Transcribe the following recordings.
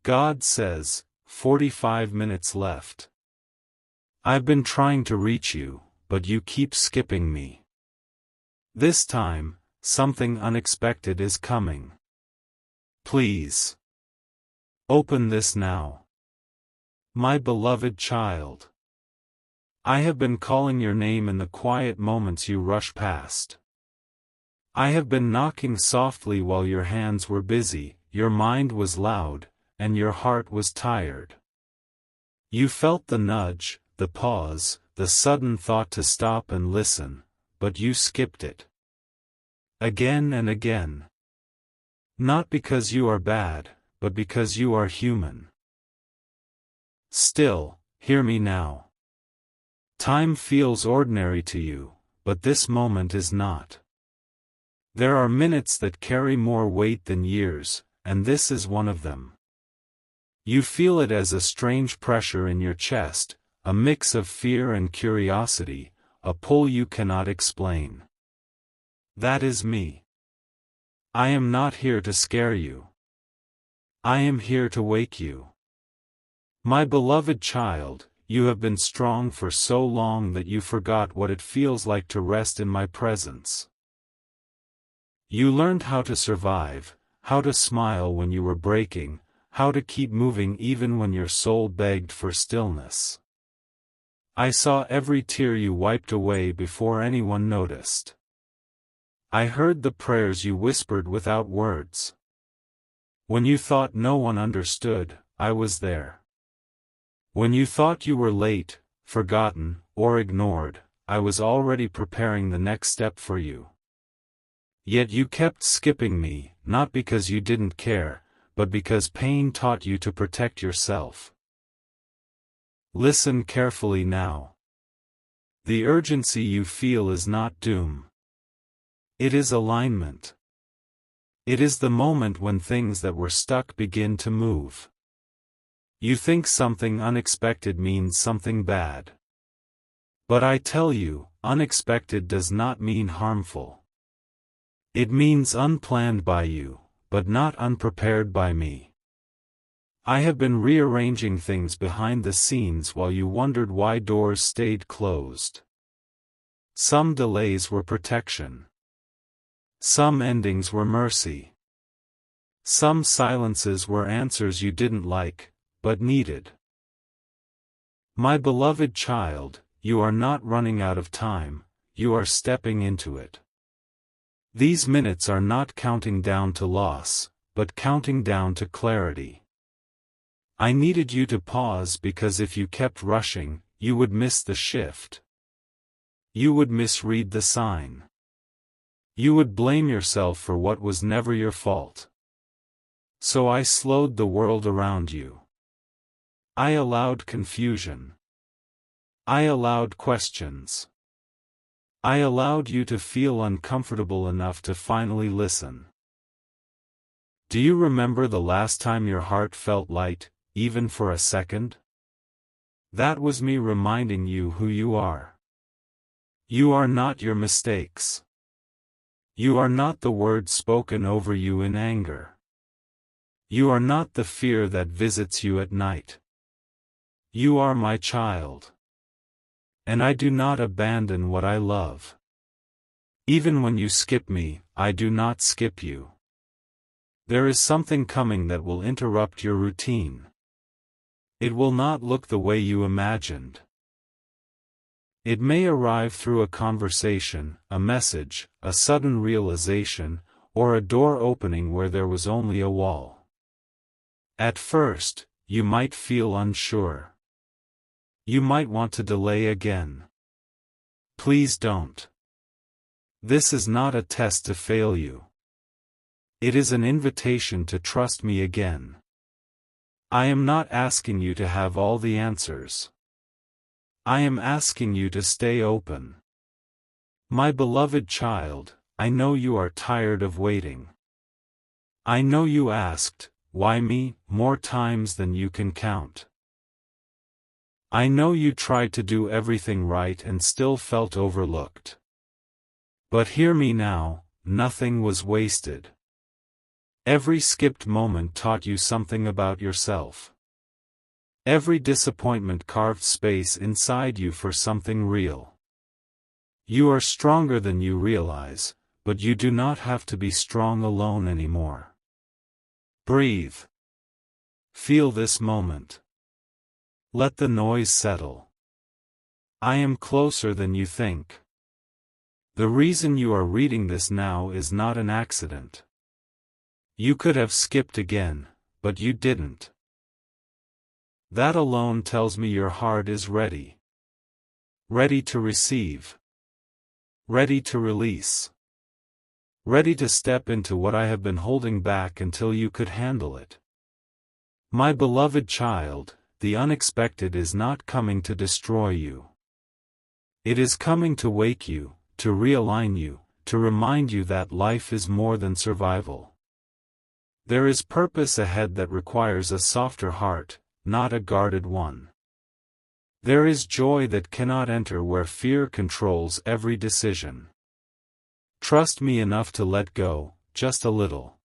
God says, 45 minutes left. I've been trying to reach you, but you keep skipping me. This time, something unexpected is coming. Please. Open this now. My beloved child. I have been calling your name in the quiet moments you rush past. I have been knocking softly while your hands were busy, your mind was loud, and your heart was tired. You felt the nudge, the pause, the sudden thought to stop and listen, but you skipped it. Again and again. Not because you are bad, but because you are human. Still, hear me now. Time feels ordinary to you, but this moment is not. There are minutes that carry more weight than years, and this is one of them. You feel it as a strange pressure in your chest, a mix of fear and curiosity, a pull you cannot explain. That is me. I am not here to scare you. I am here to wake you. My beloved child, you have been strong for so long that you forgot what it feels like to rest in my presence. You learned how to survive, how to smile when you were breaking, how to keep moving even when your soul begged for stillness. I saw every tear you wiped away before anyone noticed. I heard the prayers you whispered without words. When you thought no one understood, I was there. When you thought you were late, forgotten, or ignored, I was already preparing the next step for you. Yet you kept skipping me, not because you didn't care, but because pain taught you to protect yourself. Listen carefully now. The urgency you feel is not doom. It is alignment. It is the moment when things that were stuck begin to move. You think something unexpected means something bad. But I tell you, unexpected does not mean harmful. It means unplanned by you, but not unprepared by me. I have been rearranging things behind the scenes while you wondered why doors stayed closed. Some delays were protection. Some endings were mercy. Some silences were answers you didn't like, but needed. My beloved child, you are not running out of time, you are stepping into it. These minutes are not counting down to loss, but counting down to clarity. I needed you to pause because if you kept rushing, you would miss the shift. You would misread the sign. You would blame yourself for what was never your fault. So I slowed the world around you. I allowed confusion. I allowed questions. I allowed you to feel uncomfortable enough to finally listen. Do you remember the last time your heart felt light, even for a second? That was me reminding you who you are. You are not your mistakes. You are not the words spoken over you in anger. You are not the fear that visits you at night. You are my child. And I do not abandon what I love. Even when you skip me, I do not skip you. There is something coming that will interrupt your routine. It will not look the way you imagined. It may arrive through a conversation, a message, a sudden realization, or a door opening where there was only a wall. At first, you might feel unsure. You might want to delay again. Please don't. This is not a test to fail you. It is an invitation to trust me again. I am not asking you to have all the answers. I am asking you to stay open. My beloved child, I know you are tired of waiting. I know you asked, why me, more times than you can count. I know you tried to do everything right and still felt overlooked. But hear me now, nothing was wasted. Every skipped moment taught you something about yourself. Every disappointment carved space inside you for something real. You are stronger than you realize, but you do not have to be strong alone anymore. Breathe. Feel this moment. Let the noise settle. I am closer than you think. The reason you are reading this now is not an accident. You could have skipped again, but you didn't. That alone tells me your heart is ready. Ready to receive. Ready to release. Ready to step into what I have been holding back until you could handle it. My beloved child, the unexpected is not coming to destroy you. It is coming to wake you, to realign you, to remind you that life is more than survival. There is purpose ahead that requires a softer heart, not a guarded one. There is joy that cannot enter where fear controls every decision. Trust me enough to let go, just a little.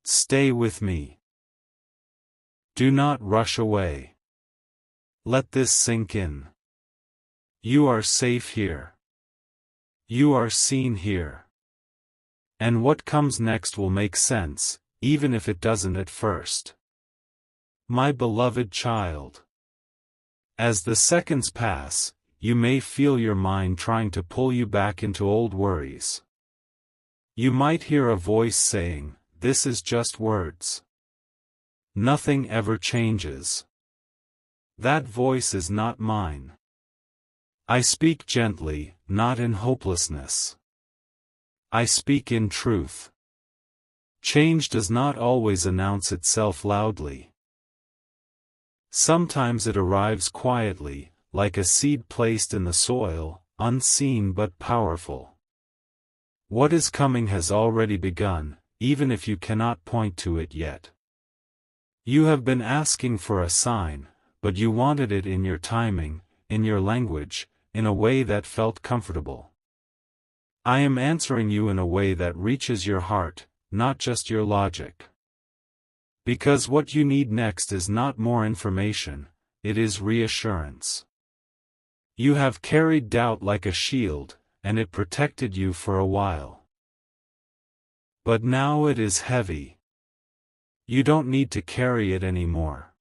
Stay with me. Do not rush away. Let this sink in. You are safe here. You are seen here. And what comes next will make sense, even if it doesn't at first. My beloved child. As the seconds pass, you may feel your mind trying to pull you back into old worries. You might hear a voice saying, "This is just words. Nothing ever changes." That voice is not mine. I speak gently, not in hopelessness. I speak in truth. Change does not always announce itself loudly. Sometimes it arrives quietly, like a seed placed in the soil, unseen but powerful. What is coming has already begun, even if you cannot point to it yet. You have been asking for a sign, but you wanted it in your timing, in your language, in a way that felt comfortable. I am answering you in a way that reaches your heart, not just your logic. Because what you need next is not more information, it is reassurance. You have carried doubt like a shield, and it protected you for a while. But now it is heavy. You don't need to carry it anymore.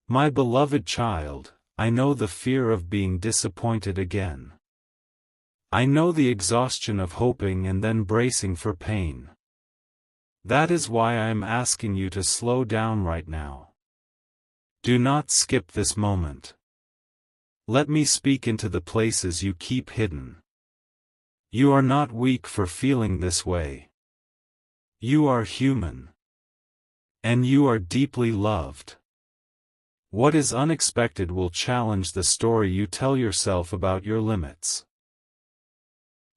My beloved child, I know the fear of being disappointed again. I know the exhaustion of hoping and then bracing for pain. That is why I am asking you to slow down right now. Do not skip this moment. Let me speak into the places you keep hidden. You are not weak for feeling this way. You are human. And you are deeply loved. What is unexpected will challenge the story you tell yourself about your limits.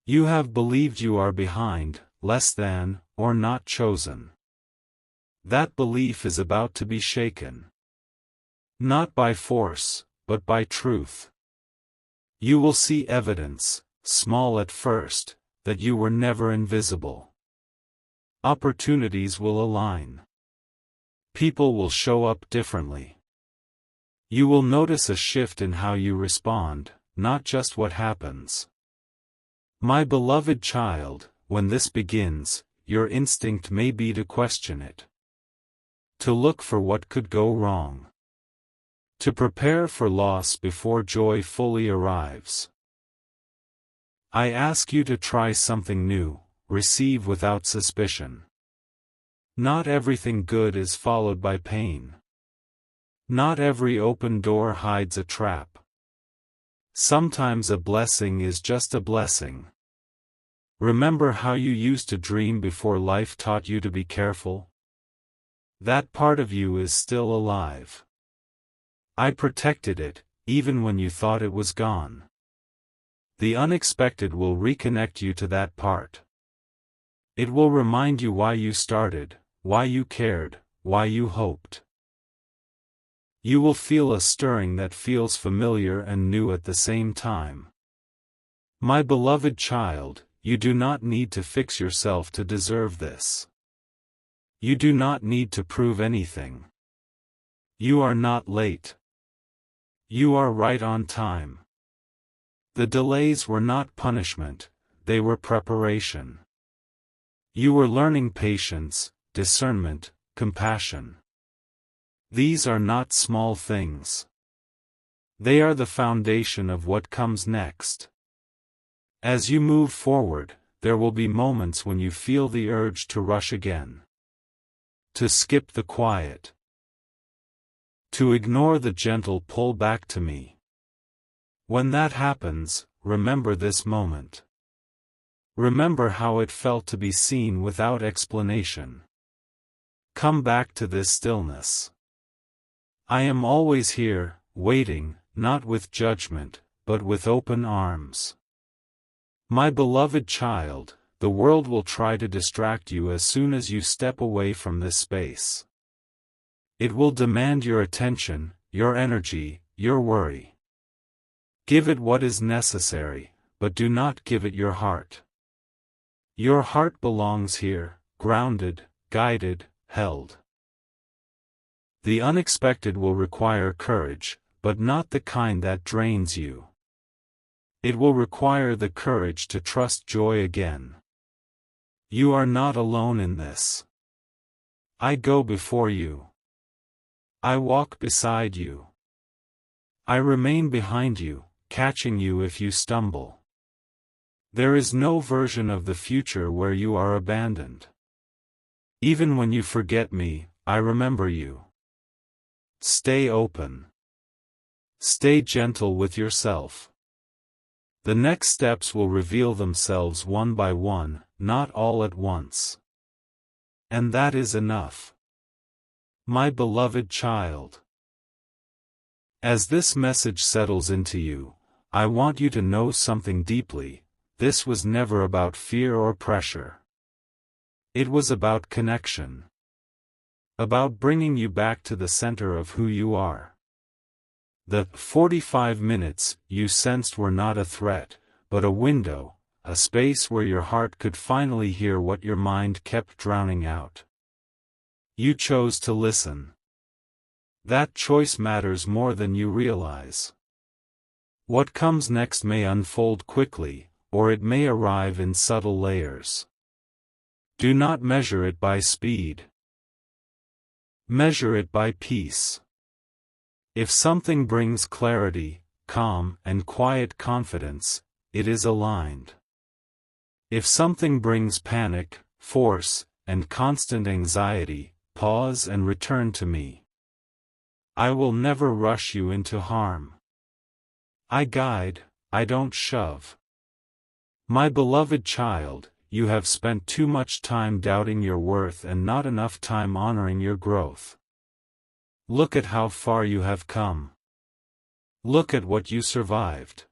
You have believed you are behind, less than, or not chosen. That belief is about to be shaken. Not by force, but by truth. You will see evidence, small at first, that you were never invisible. Opportunities will align. People will show up differently. You will notice a shift in how you respond, not just what happens. My beloved child, when this begins, your instinct may be to question it. To look for what could go wrong. To prepare for loss before joy fully arrives. I ask you to try something new, receive without suspicion. Not everything good is followed by pain. Not every open door hides a trap. Sometimes a blessing is just a blessing. Remember how you used to dream before life taught you to be careful? That part of you is still alive. I protected it, even when you thought it was gone. The unexpected will reconnect you to that part. It will remind you why you started, why you cared, why you hoped. You will feel a stirring that feels familiar and new at the same time. My beloved child, you do not need to fix yourself to deserve this. You do not need to prove anything. You are not late. You are right on time. The delays were not punishment, they were preparation. You were learning patience, discernment, compassion. These are not small things. They are the foundation of what comes next. As you move forward, there will be moments when you feel the urge to rush again. To skip the quiet. To ignore the gentle pull back to me. When that happens, remember this moment. Remember how it felt to be seen without explanation. Come back to this stillness. I am always here, waiting, not with judgment, but with open arms. My beloved child, the world will try to distract you as soon as you step away from this space. It will demand your attention, your energy, your worry. Give it what is necessary, but do not give it your heart. Your heart belongs here, grounded, guided, held. The unexpected will require courage, but not the kind that drains you. It will require the courage to trust joy again. You are not alone in this. I go before you. I walk beside you. I remain behind you, catching you if you stumble. There is no version of the future where you are abandoned. Even when you forget me, I remember you. Stay open. Stay gentle with yourself. The next steps will reveal themselves one by one, not all at once. And that is enough. My beloved child. As this message settles into you, I want you to know something deeply. This was never about fear or pressure. It was about connection. About bringing you back to the center of who you are. The 45 minutes you sensed were not a threat, but a window, a space where your heart could finally hear what your mind kept drowning out. You chose to listen. That choice matters more than you realize. What comes next may unfold quickly, or it may arrive in subtle layers. Do not measure it by speed. Measure it by peace. If something brings clarity, calm, and quiet confidence, it is aligned. If something brings panic, force, and constant anxiety, pause and return to me. I will never rush you into harm. I guide, I don't shove. My beloved child, you have spent too much time doubting your worth and not enough time honoring your growth. Look at how far you have come. Look at what you survived.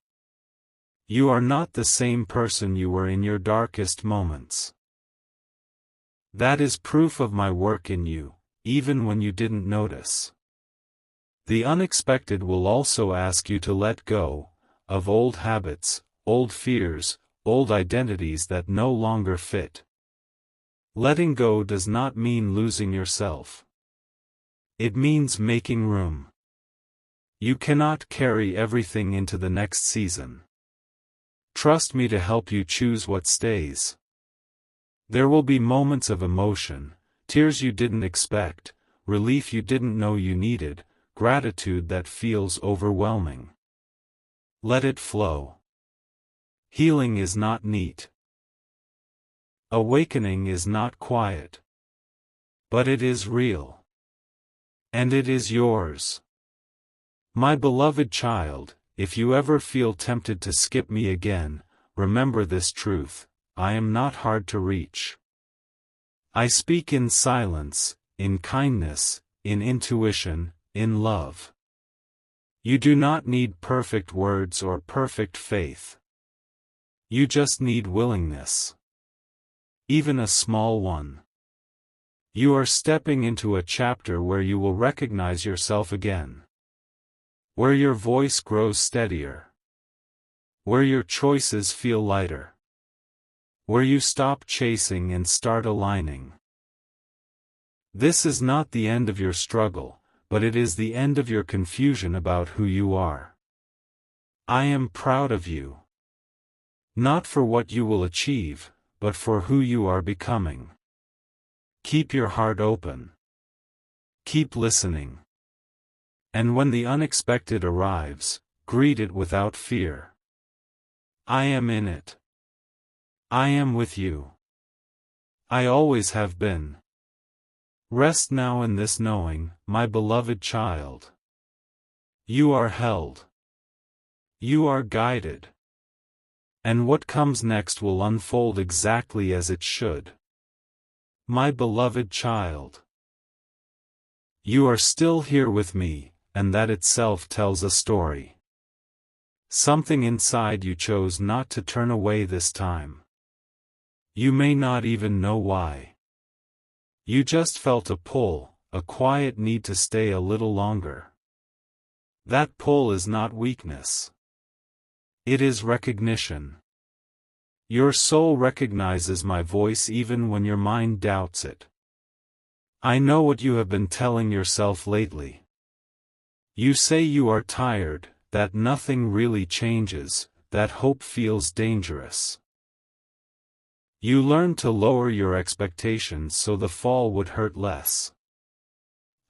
You are not the same person you were in your darkest moments. That is proof of my work in you, even when you didn't notice. The unexpected will also ask you to let go of old habits, old fears, old identities that no longer fit. Letting go does not mean losing yourself. It means making room. You cannot carry everything into the next season. Trust me to help you choose what stays. There will be moments of emotion, tears you didn't expect, relief you didn't know you needed, gratitude that feels overwhelming. Let it flow. Healing is not neat. Awakening is not quiet. But it is real. And it is yours. My beloved child, if you ever feel tempted to skip me again, remember this truth: I am not hard to reach. I speak in silence, in kindness, in intuition, in love. You do not need perfect words or perfect faith. You just need willingness. Even a small one. You are stepping into a chapter where you will recognize yourself again. Where your voice grows steadier. Where your choices feel lighter. Where you stop chasing and start aligning. This is not the end of your struggle, but it is the end of your confusion about who you are. I am proud of you. Not for what you will achieve, but for who you are becoming. Keep your heart open. Keep listening. And when the unexpected arrives, greet it without fear. I am in it. I am with you. I always have been. Rest now in this knowing, my beloved child. You are held. You are guided. And what comes next will unfold exactly as it should. My beloved child. You are still here with me, and that itself tells a story. Something inside you chose not to turn away this time. You may not even know why. You just felt a pull, a quiet need to stay a little longer. That pull is not weakness. It is recognition. Your soul recognizes my voice even when your mind doubts it. I know what you have been telling yourself lately. You say you are tired, that nothing really changes, that hope feels dangerous. You learn to lower your expectations so the fall would hurt less.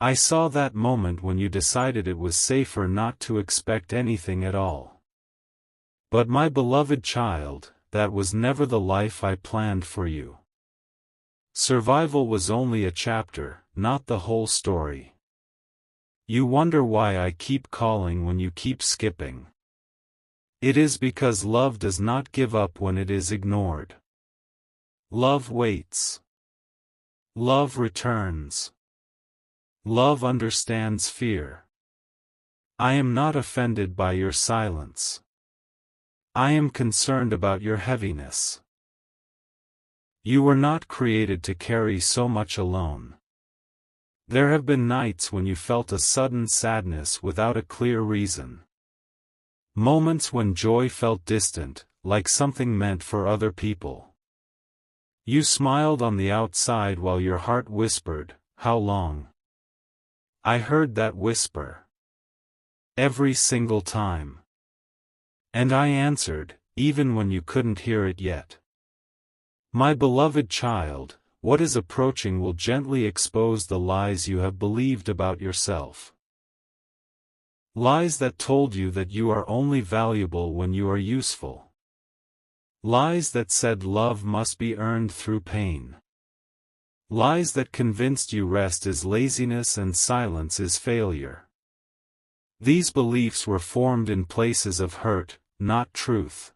I saw that moment when you decided it was safer not to expect anything at all. But my beloved child, that was never the life I planned for you. Survival was only a chapter, not the whole story. You wonder why I keep calling when you keep skipping. It is because love does not give up when it is ignored. Love waits. Love returns. Love understands fear. I am not offended by your silence. I am concerned about your heaviness. You were not created to carry so much alone. There have been nights when you felt a sudden sadness without a clear reason. Moments when joy felt distant, like something meant for other people. You smiled on the outside while your heart whispered, "How long?" I heard that whisper. Every single time. And I answered, even when you couldn't hear it yet. My beloved child, what is approaching will gently expose the lies you have believed about yourself. Lies that told you that you are only valuable when you are useful. Lies that said love must be earned through pain. Lies that convinced you rest is laziness and silence is failure. These beliefs were formed in places of hurt, not truth.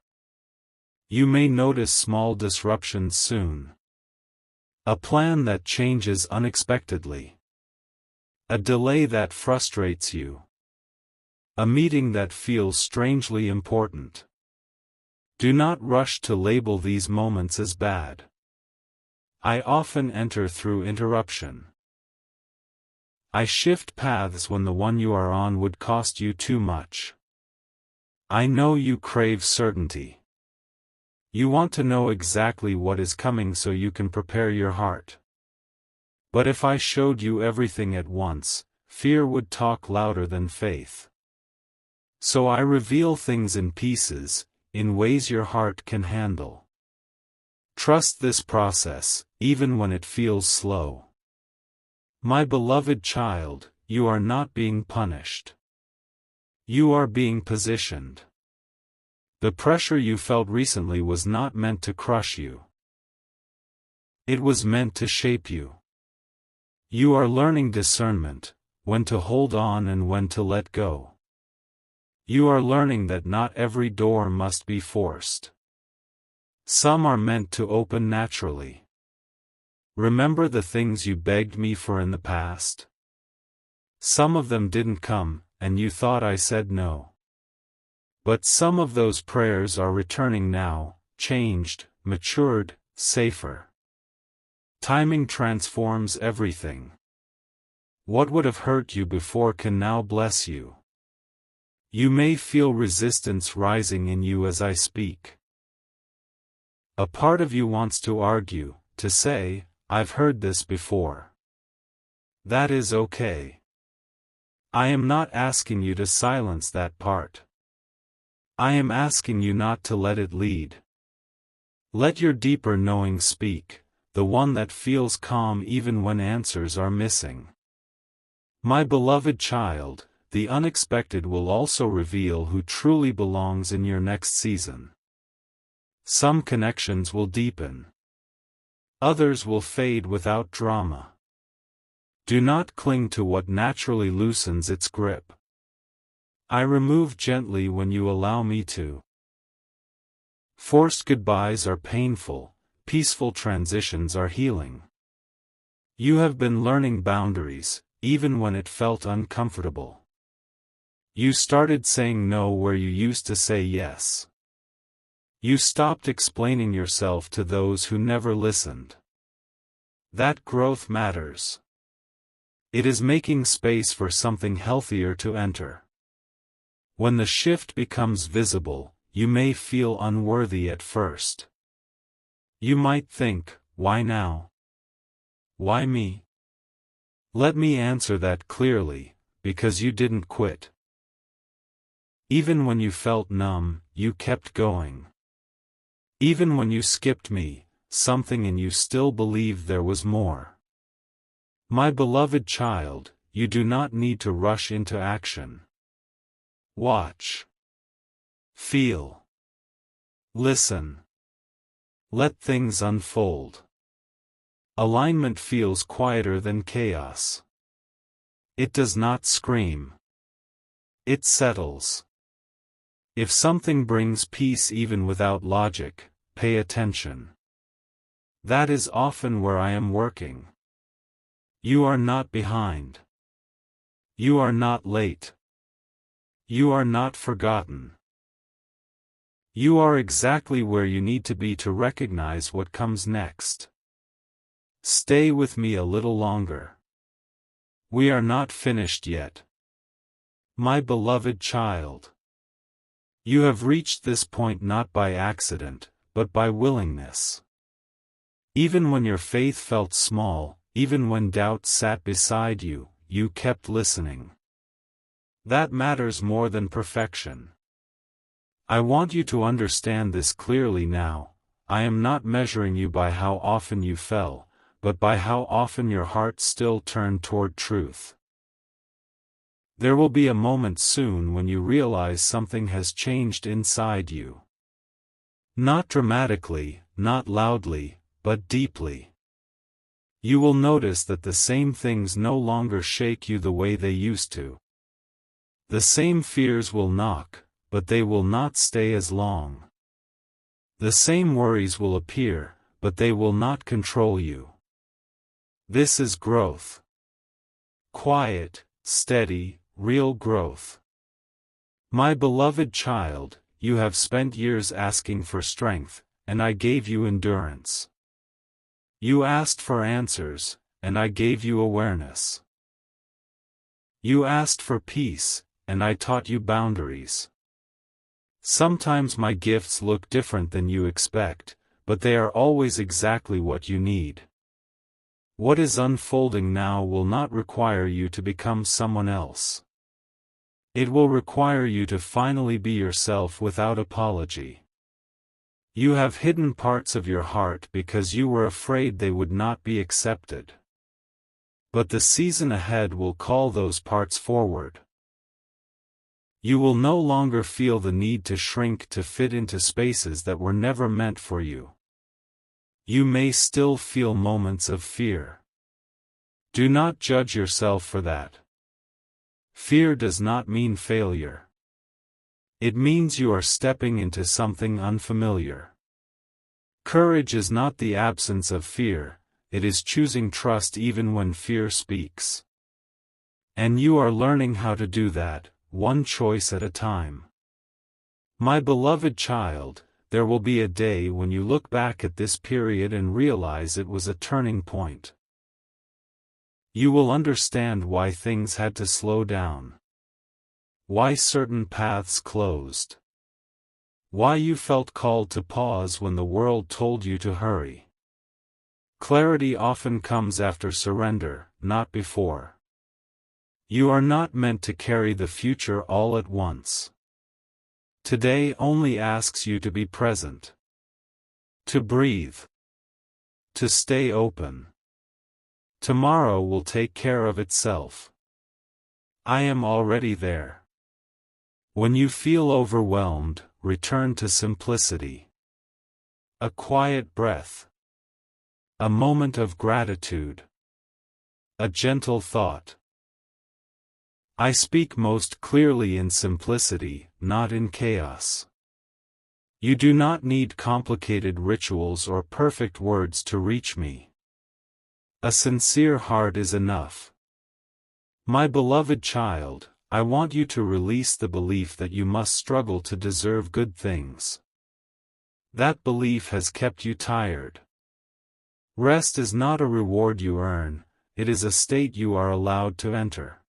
You may notice small disruptions soon. A plan that changes unexpectedly. A delay that frustrates you. A meeting that feels strangely important. Do not rush to label these moments as bad. I often enter through interruption. I shift paths when the one you are on would cost you too much. I know you crave certainty. You want to know exactly what is coming so you can prepare your heart. But if I showed you everything at once, fear would talk louder than faith. So I reveal things in pieces, in ways your heart can handle. Trust this process, even when it feels slow. My beloved child, you are not being punished. You are being positioned. The pressure you felt recently was not meant to crush you. It was meant to shape you. You are learning discernment, when to hold on and when to let go. You are learning that not every door must be forced. Some are meant to open naturally. Remember the things you begged me for in the past? Some of them didn't come, and you thought I said no. But some of those prayers are returning now, changed, matured, safer. Timing transforms everything. What would have hurt you before can now bless you. You may feel resistance rising in you as I speak. A part of you wants to argue, to say, I've heard this before. That is okay. I am not asking you to silence that part. I am asking you not to let it lead. Let your deeper knowing speak, the one that feels calm even when answers are missing. My beloved child, the unexpected will also reveal who truly belongs in your next season. Some connections will deepen. Others will fade without drama. Do not cling to what naturally loosens its grip. I remove gently when you allow me to. Forced goodbyes are painful, peaceful transitions are healing. You have been learning boundaries, even when it felt uncomfortable. You started saying no where you used to say yes. You stopped explaining yourself to those who never listened. That growth matters. It is making space for something healthier to enter. When the shift becomes visible, you may feel unworthy at first. You might think, why now? Why me? Let me answer that clearly, because you didn't quit. Even when you felt numb, you kept going. Even when you skipped me, something in you still believed there was more. My beloved child, you do not need to rush into action. Watch. Feel. Listen. Let things unfold. Alignment feels quieter than chaos. It does not scream. It settles. If something brings peace even without logic, pay attention. That is often where I am working. You are not behind. You are not late. You are not forgotten. You are exactly where you need to be to recognize what comes next. Stay with me a little longer. We are not finished yet. My beloved child. You have reached this point not by accident, but by willingness. Even when your faith felt small, even when doubt sat beside you, you kept listening. That matters more than perfection. I want you to understand this clearly now. I am not measuring you by how often you fell, but by how often your heart still turned toward truth. There will be a moment soon when you realize something has changed inside you. Not dramatically, not loudly, but deeply. You will notice that the same things no longer shake you the way they used to. The same fears will knock, but they will not stay as long. The same worries will appear, but they will not control you. This is growth. Quiet, steady, real growth. My beloved child, you have spent years asking for strength, and I gave you endurance. You asked for answers, and I gave you awareness. You asked for peace, and I taught you boundaries. Sometimes my gifts look different than you expect, but they are always exactly what you need. What is unfolding now will not require you to become someone else. It will require you to finally be yourself without apology. You have hidden parts of your heart because you were afraid they would not be accepted. But the season ahead will call those parts forward. You will no longer feel the need to shrink to fit into spaces that were never meant for you. You may still feel moments of fear. Do not judge yourself for that. Fear does not mean failure. It means you are stepping into something unfamiliar. Courage is not the absence of fear, it is choosing trust even when fear speaks. And you are learning how to do that, one choice at a time. My beloved child, there will be a day when you look back at this period and realize it was a turning point. You will understand why things had to slow down. Why certain paths closed. Why you felt called to pause when the world told you to hurry. Clarity often comes after surrender, not before. You are not meant to carry the future all at once. Today only asks you to be present, to breathe, to stay open. Tomorrow will take care of itself. I am already there. When you feel overwhelmed, return to simplicity. A quiet breath. A moment of gratitude. A gentle thought. I speak most clearly in simplicity, not in chaos. You do not need complicated rituals or perfect words to reach me. A sincere heart is enough. My beloved child, I want you to release the belief that you must struggle to deserve good things. That belief has kept you tired. Rest is not a reward you earn, it is a state you are allowed to enter.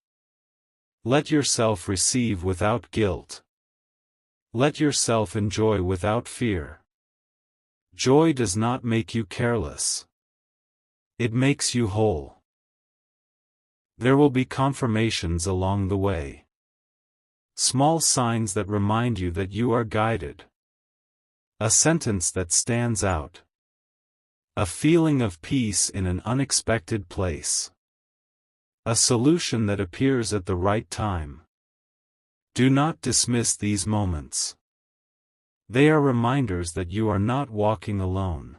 Let yourself receive without guilt. Let yourself enjoy without fear. Joy does not make you careless. It makes you whole. There will be confirmations along the way. Small signs that remind you that you are guided. A sentence that stands out. A feeling of peace in an unexpected place. A solution that appears at the right time. Do not dismiss these moments. They are reminders that you are not walking alone.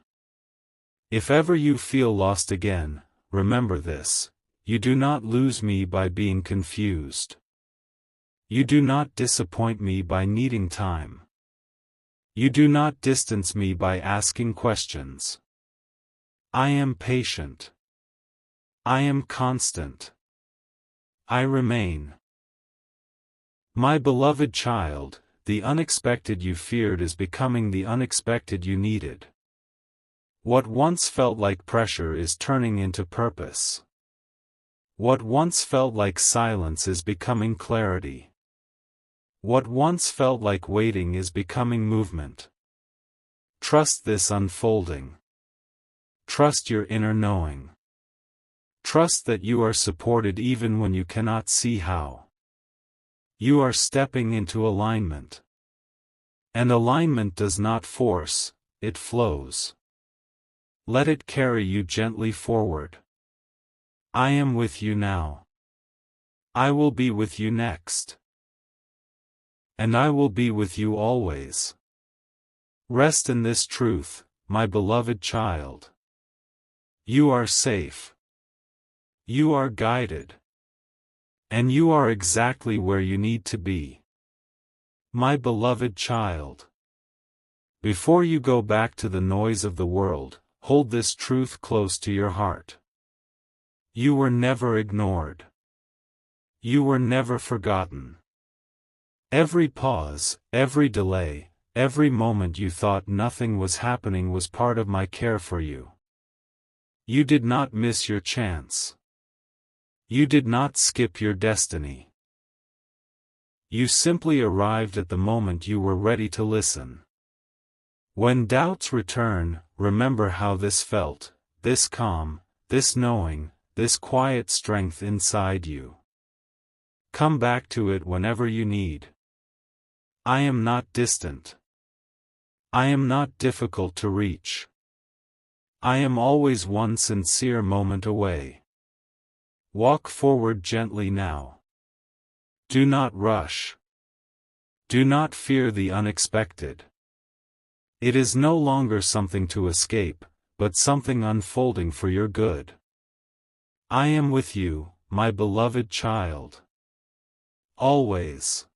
If ever you feel lost again, remember this: you do not lose me by being confused. You do not disappoint me by needing time. You do not distance me by asking questions. I am patient. I am constant. I remain. My beloved child, the unexpected you feared is becoming the unexpected you needed. What once felt like pressure is turning into purpose. What once felt like silence is becoming clarity. What once felt like waiting is becoming movement. Trust this unfolding. Trust your inner knowing. Trust that you are supported even when you cannot see how. You are stepping into alignment. And alignment does not force, it flows. Let it carry you gently forward. I am with you now. I will be with you next. And I will be with you always. Rest in this truth, my beloved child. You are safe. You are guided. And you are exactly where you need to be. My beloved child. Before you go back to the noise of the world, hold this truth close to your heart. You were never ignored. You were never forgotten. Every pause, every delay, every moment you thought nothing was happening was part of my care for you. You did not miss your chance. You did not skip your destiny. You simply arrived at the moment you were ready to listen. When doubts return, remember how this felt, this calm, this knowing, this quiet strength inside you. Come back to it whenever you need. I am not distant. I am not difficult to reach. I am always one sincere moment away. Walk forward gently now. Do not rush. Do not fear the unexpected. It is no longer something to escape, but something unfolding for your good. I am with you, my beloved child. Always.